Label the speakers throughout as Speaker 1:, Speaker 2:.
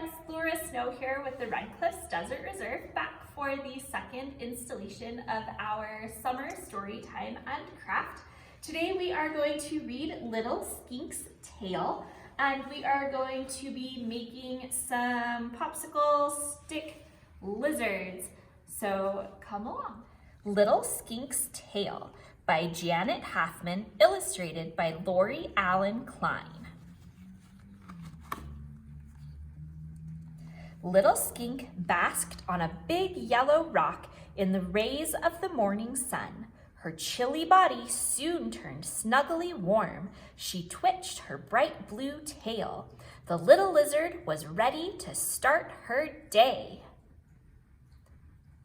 Speaker 1: friends, Laura Snow here with the Red Cliffs Desert Reserve, back for the second installation of our summer story time and craft. Today we are going to read Little Skink's Tale, and we are going to be making some popsicle stick lizards. So come along. Little Skink's Tale by Janet Halfman, illustrated by Lori Allen Klein. Little Skink basked on a big yellow rock in the rays of the morning sun. Her chilly body soon turned snuggly warm. She twitched her bright blue tail. The little lizard was ready to start her day.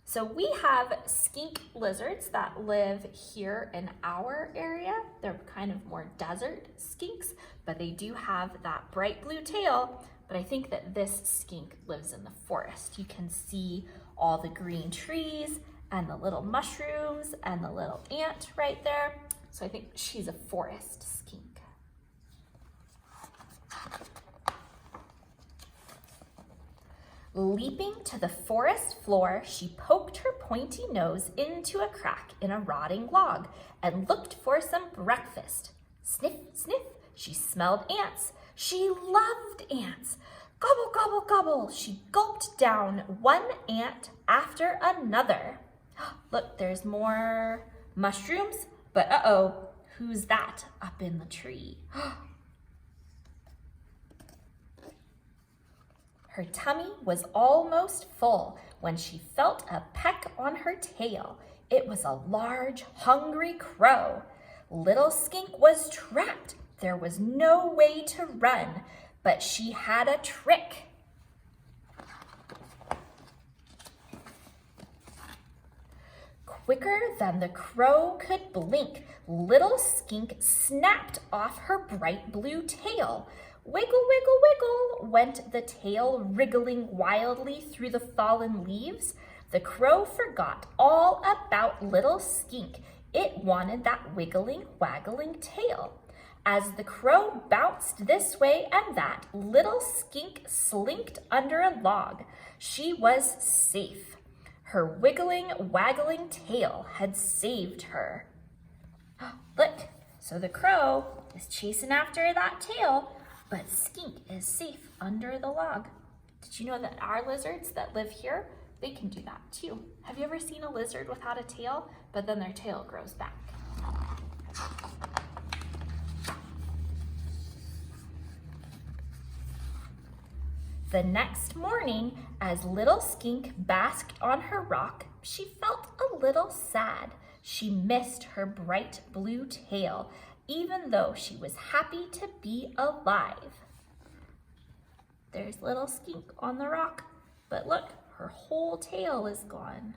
Speaker 1: So we have skink lizards that live here in our area. They're kind of more desert skinks, but they do have that bright blue tail. But I think that this skink lives in the forest. You can see all the green trees and the little mushrooms and the little ant right there. So I think she's a forest skink. Leaping to the forest floor, she poked her pointy nose into a crack in a rotting log and looked for some breakfast. Sniff, sniff, she smelled ants. She loved ants. Gobble, gobble, gobble. She gulped down one ant after another. Look, there's more mushrooms, but uh-oh, who's that up in the tree? Her tummy was almost full when she felt a peck on her tail. It was a large, hungry crow. Little Skink was trapped. There was no way to run, but she had a trick. Quicker than the crow could blink, Little Skink snapped off her bright blue tail. Wiggle, wiggle, wiggle went the tail, wriggling wildly through the fallen leaves. The crow forgot all about Little Skink. It wanted that wiggling, waggling tail. As the crow bounced this way and that, Little Skink slinked under a log. She was safe. Her wiggling, waggling tail had saved her. Look, so the crow is chasing after that tail, but Skink is safe under the log. Did you know that our lizards that live here, they can do that too? Have you ever seen a lizard without a tail, but then their tail grows back? The next morning, as Little Skink basked on her rock, she felt a little sad. She missed her bright blue tail, even though she was happy to be alive. There's Little Skink on the rock, but look, her whole tail is gone.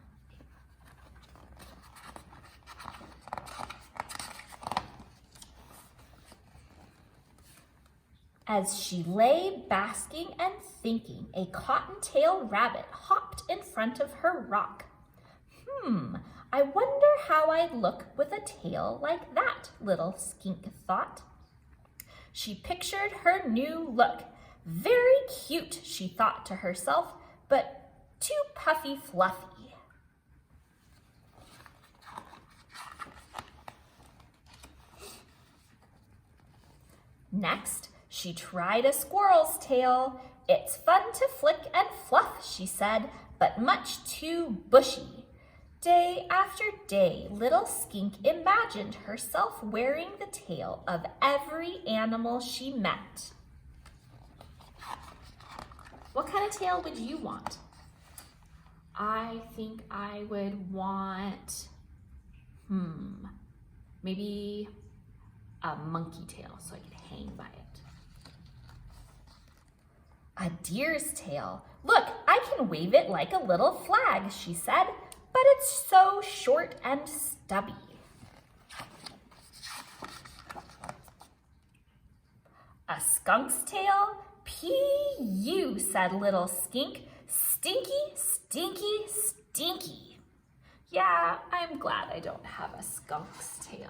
Speaker 1: As she lay basking and thinking, a cottontail rabbit hopped in front of her rock. I wonder how I'd look with a tail like that, Little Skink thought. She pictured her new look. Very cute, she thought to herself, but too puffy fluffy. Next, she tried a squirrel's tail. It's fun to flick and fluff, she said, but much too bushy. Day after day, Little Skink imagined herself wearing the tail of every animal she met. What kind of tail would you want? I think I would want, maybe a monkey tail so I could hang by it. A deer's tail. Look, I can wave it like a little flag, she said, but it's so short and stubby. A skunk's tail? P.U., said Little Skink. Stinky, stinky, stinky. Yeah, I'm glad I don't have a skunk's tail.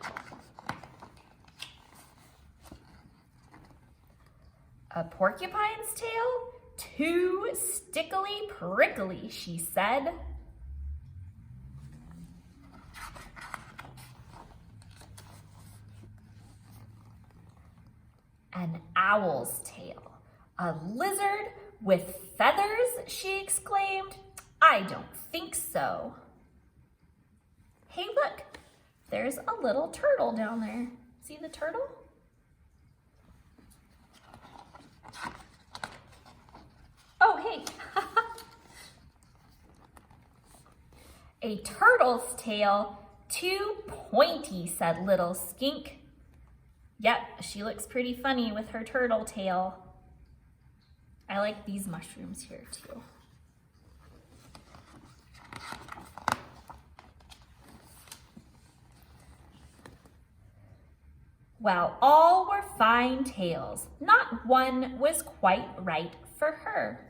Speaker 1: A porcupine's tail? Too stickily prickly, she said. An owl's tail. A lizard with feathers, she exclaimed. I don't think so. Hey, look, there's a little turtle down there. See the turtle? Oh, hey. A turtle's tail, too pointy, said little Skink. Yep, she looks pretty funny with her turtle tail. I like these mushrooms here too. Well, all were fine tails. Not one was quite right for her.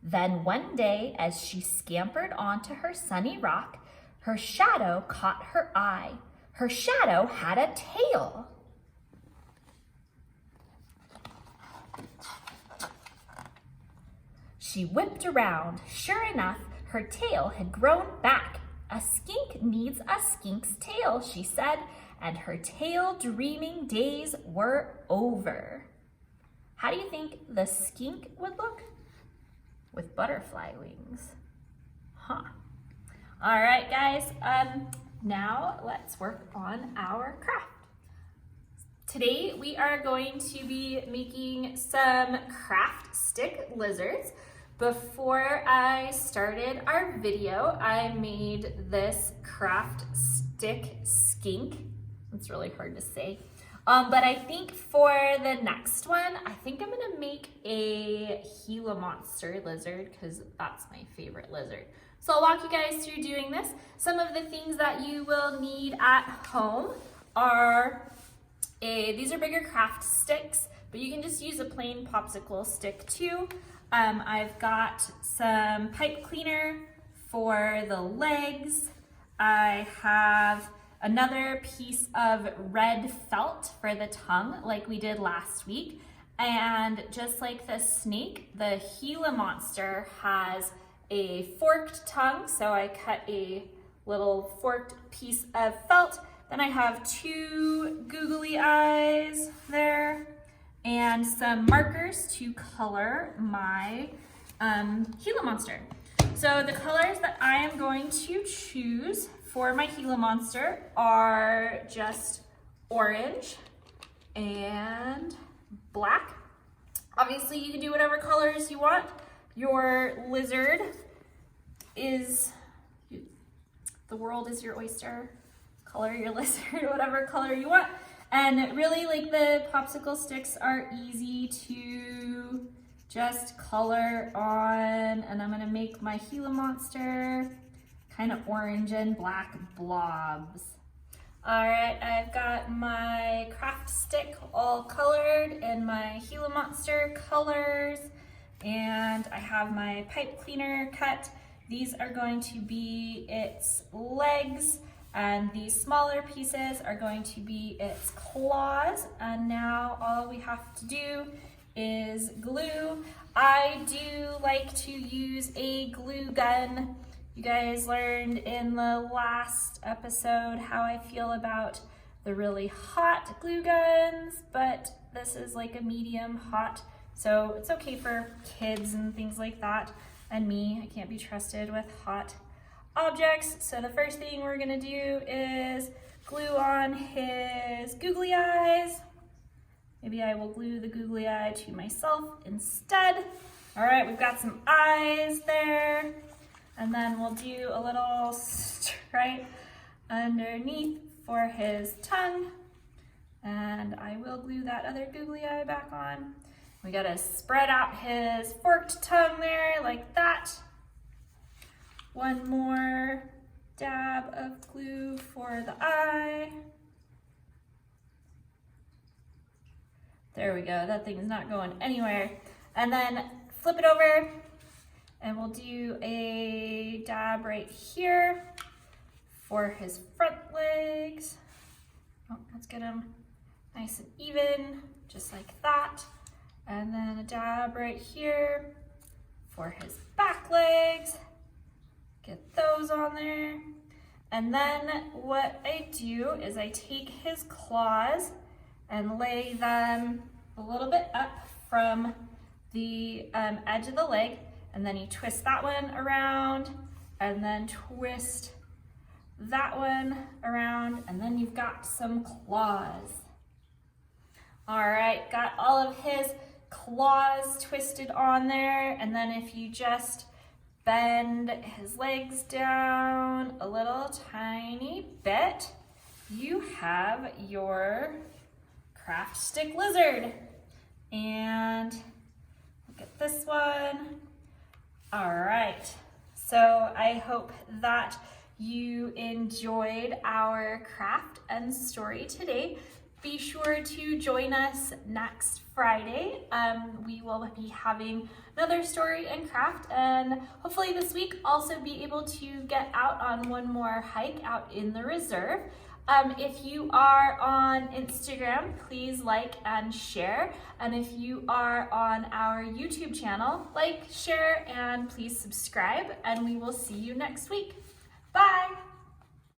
Speaker 1: Then one day, as she scampered onto her sunny rock, her shadow caught her eye. Her shadow had a tail. She whipped around. Sure enough, her tail had grown back. A skink needs a skink's tail, she said, and her tail-dreaming days were over. How do you think the skink would look? With butterfly wings. Huh. All right, guys, now let's work on our craft. Today, we are going to be making some craft stick lizards. Before I started our video, I made this craft stick skink. It's really hard to say. But I think for the next one, I think I'm gonna make a Gila monster lizard because that's my favorite lizard. So I'll walk you guys through doing this. Some of the things that you will need at home are these are bigger craft sticks, but you can just use a plain popsicle stick too. I've got some pipe cleaner for the legs. I have another piece of red felt for the tongue like we did last week. And just like the snake, the Gila monster has a forked tongue, so I cut a little forked piece of felt. Then I have 2 googly eyes there and some markers to color my Gila monster. So the colors that I am going to choose for my Gila monster are just orange and black. Obviously you can do whatever colors you want. Your lizard is, the world is your oyster. Color your lizard whatever color you want. And really, like, the popsicle sticks are easy to just color on. And I'm gonna make my Gila monster kind of orange and black blobs. All right, I've got my craft stick all colored in my Gila monster colors. And I have my pipe cleaner cut. These are going to be its legs. And these smaller pieces are going to be its claws. And now all we have to do is glue. I do like to use a glue gun. You guys learned in the last episode how I feel about the really hot glue guns, but this is like a medium hot, so it's okay for kids and things like that. And me, I can't be trusted with hot objects. So the first thing we're gonna do is glue on his googly eyes. Maybe I will glue the googly eye to myself instead. All right, we've got some eyes there. And then we'll do a little stripe underneath for his tongue. And I will glue that other googly eye back on. We gotta spread out his forked tongue there like that. One more dab of glue for the eye. There we go, that thing's not going anywhere. And then flip it over and we'll do a dab right here for his front legs. Oh, let's get him nice and even, just like that. And then a dab right here for his back legs. Get those on there. And then what I do is I take his claws and lay them a little bit up from the edge of the leg, and then you twist that one around and then twist that one around, and then you've got some claws. All right, got all of his claws twisted on there, and then if you just bend his legs down a little tiny bit, you have your craft stick lizard. And look at this one. All right, so I hope that you enjoyed our craft and story today. Be sure to join us next Friday. We will be having another story and craft, and hopefully this week also be able to get out on one more hike out in the reserve. If you are on Instagram, please like and share. And if you are on our YouTube channel, like, share, and please subscribe. And we will see you next week. Bye.